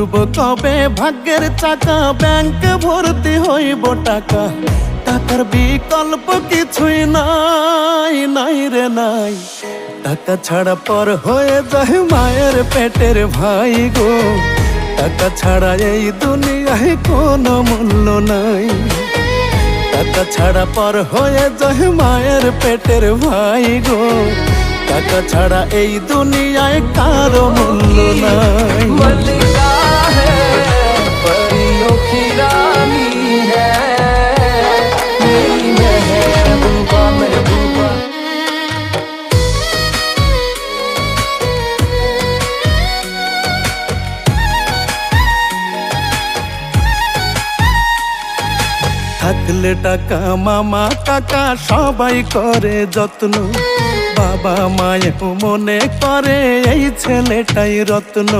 কবে ভাগ্যের চাকা ব্যাংক ভর্তি হইব টাকা, টাকার বিকল্প কিছুই নাই, নাই রে নাই। টাকা ছাড়া পর হয়ে যায় মায়ের পেটের ভাই গো, টাকা ছাড়া এই দুনিয়ায় কোনো মূল্য নাই। টাকা ছাড়া পর হয়ে যায় মায়ের পেটের ভাই গো, টাকা ছাড়া এই দুনিয়ায় কারো মূল্য নাই। থাকলে টাকা মামা কাকা সবাই করে যত্ন, বাবা মায়েও মনে করে এই ছেলেটাই রত্ন।